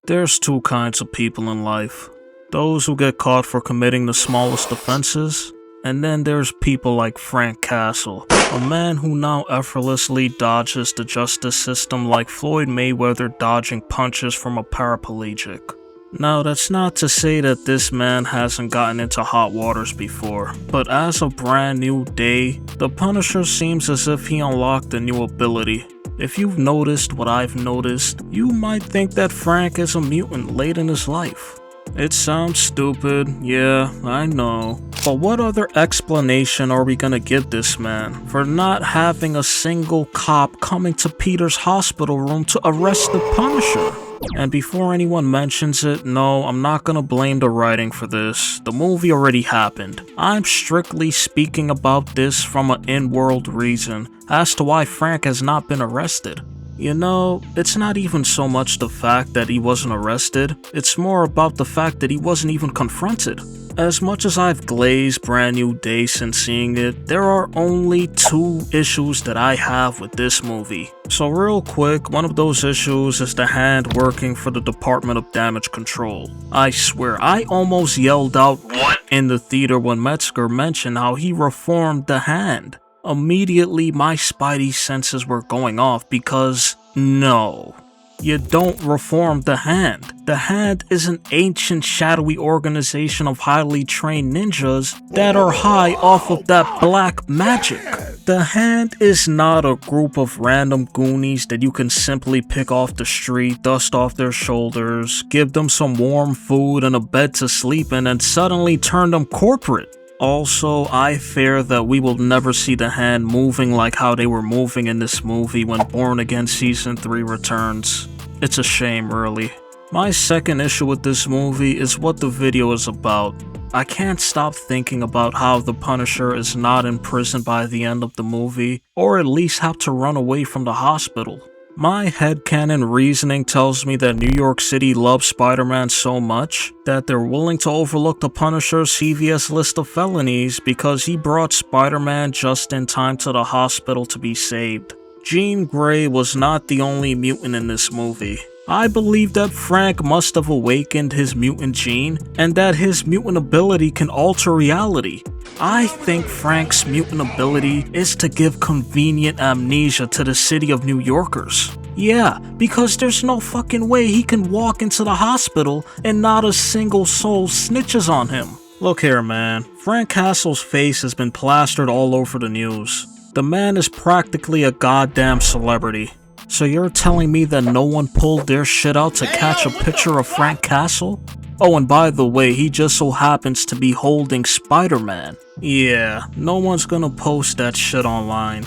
There's two kinds of people in life. Those who get caught for committing the smallest offenses, and then there's people like Frank Castle, a man who now effortlessly dodges the justice system like Floyd Mayweather dodging punches from a paraplegic. Now, that's not to say that this man hasn't gotten into hot waters before, but as a brand new day, the Punisher seems as if he unlocked a new ability. If you've noticed what I've noticed, you might think that Frank is a mutant late in his life. It sounds stupid, yeah, I know. But what other explanation are we gonna give this man for not having a single cop coming to Peter's hospital room to arrest the Punisher? And before anyone mentions it, no, I'm not gonna blame the writing for this. The movie already happened. I'm strictly speaking about this from an in-world reason as to why Frank has not been arrested. You know, it's not even so much the fact that he wasn't arrested, it's more about the fact that he wasn't even confronted. As much as I've glazed Brand New Day since seeing it, there are only two issues that I have with this movie. So real quick, one of those issues is the hand working for the Department of Damage Control. I swear, I almost yelled out "what" in the theater when Metzger mentioned how he reformed the hand. Immediately, my spidey senses were going off because, no, you don't reform the hand. The hand is an ancient shadowy organization of highly trained ninjas that are high off of that black magic. The hand is not a group of random goonies that you can simply pick off the street, dust off their shoulders, give them some warm food and a bed to sleep in, and suddenly turn them corporate. Also, I fear that we will never see the hand moving like how they were moving in this movie when Born Again Season 3 returns. It's a shame, really. My second issue with this movie is what the video is about. I can't stop thinking about how the Punisher is not in prison by the end of the movie, or at least have to run away from the hospital. My headcanon reasoning tells me that New York City loves Spider-Man so much that they're willing to overlook the Punisher's CVS list of felonies because he brought Spider-Man just in time to the hospital to be saved. Jean Grey was not the only mutant in this movie. I believe that Frank must have awakened his mutant gene and that his mutant ability can alter reality. I think Frank's mutant ability is to give convenient amnesia to the city of New Yorkers. Yeah, because there's no fucking way he can walk into the hospital and not a single soul snitches on him. Look here, man. Frank Castle's face has been plastered all over the news. The man is practically a goddamn celebrity. So you're telling me that no one pulled their shit out to catch a picture of Frank Castle? Oh, and by the way, he just so happens to be holding Spider-Man. Yeah, no one's gonna post that shit online.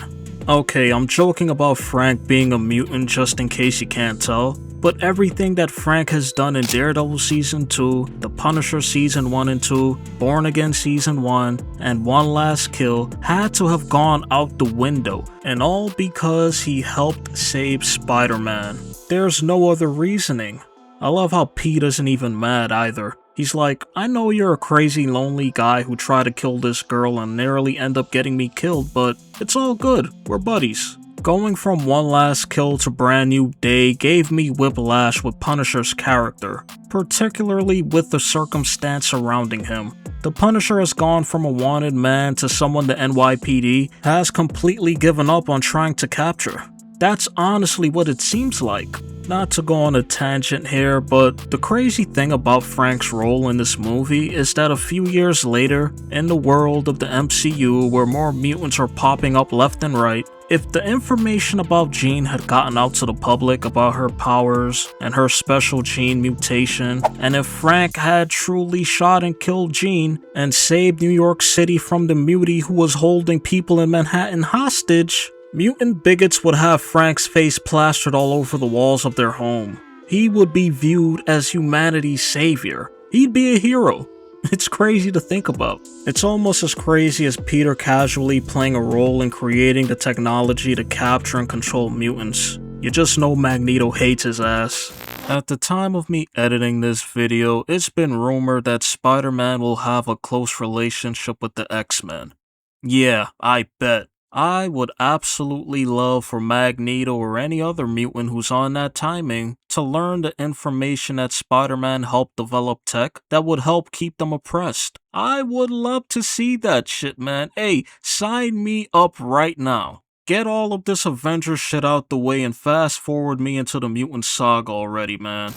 Okay, I'm joking about Frank being a mutant just in case you can't tell, but everything that Frank has done in Daredevil Season 2, The Punisher Season 1 and 2, Born Again Season 1, and One Last Kill had to have gone out the window, and all because he helped save Spider-Man. There's no other reasoning. I love how Pete isn't even mad either. He's like, I know you're a crazy lonely guy who tried to kill this girl and nearly end up getting me killed, but it's all good, we're buddies. Going from One Last Kill to Brand New Day gave me whiplash with Punisher's character, particularly with the circumstance surrounding him. The Punisher has gone from a wanted man to someone the NYPD has completely given up on trying to capture. That's honestly what it seems like. Not to go on a tangent here, but the crazy thing about Frank's role in this movie is that a few years later, in the world of the MCU where more mutants are popping up left and right, if the information about Jean had gotten out to the public about her powers and her special gene mutation, and if Frank had truly shot and killed Jean and saved New York City from the mutie who was holding people in Manhattan hostage, mutant bigots would have Frank's face plastered all over the walls of their home. He would be viewed as humanity's savior. He'd be a hero. It's crazy to think about. It's almost as crazy as Peter casually playing a role in creating the technology to capture and control mutants. You just know Magneto hates his ass. At the time of me editing this video, it's been rumored that Spider-Man will have a close relationship with the X-Men. Yeah, I bet. I would absolutely love for Magneto or any other mutant who's on that timing to learn the information that Spider-Man helped develop tech that would help keep them oppressed. I would love to see that shit, man. Hey, sign me up right now. Get all of this Avengers shit out the way and fast forward me into the mutant saga already, man.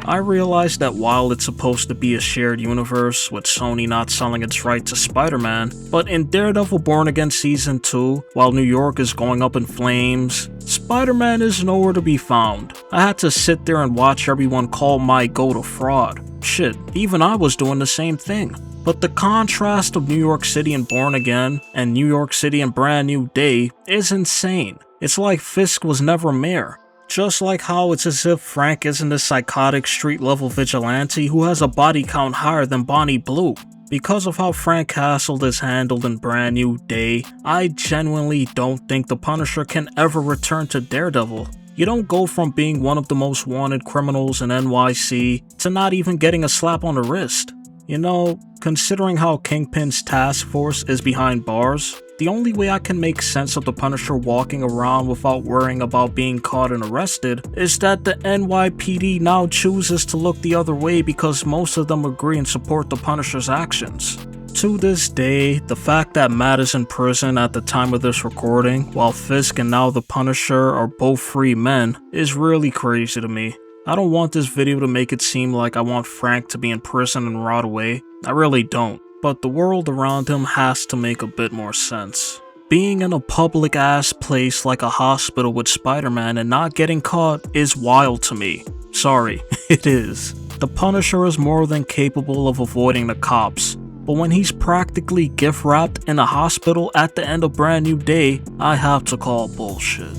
I realize that while it's supposed to be a shared universe, with Sony not selling its right to Spider-Man, but in Daredevil Born Again Season 2, while New York is going up in flames, Spider-Man is nowhere to be found. I had to sit there and watch everyone call my goat a fraud. Shit, even I was doing the same thing. But the contrast of New York City and Born Again, and New York City and Brand New Day, is insane. It's like Fisk was never mayor. Just like how it's as if Frank isn't a psychotic street-level vigilante who has a body count higher than Bonnie Blue. Because of how Frank Castle is handled in Brand New Day, I genuinely don't think the Punisher can ever return to Daredevil. You don't go from being one of the most wanted criminals in NYC to not even getting a slap on the wrist. You know, considering how Kingpin's task force is behind bars, the only way I can make sense of the Punisher walking around without worrying about being caught and arrested is that the NYPD now chooses to look the other way because most of them agree and support the Punisher's actions. To this day, the fact that Matt is in prison at the time of this recording, while Fisk and now the Punisher are both free men, is really crazy to me. I don't want this video to make it seem like I want Frank to be in prison and rot away. I really don't. But the world around him has to make a bit more sense. Being in a public ass place like a hospital with Spider-Man and not getting caught is wild to me. Sorry, it is. The Punisher is more than capable of avoiding the cops, but when he's practically gift wrapped in a hospital at the end of Brand New Day, I have to call bullshit.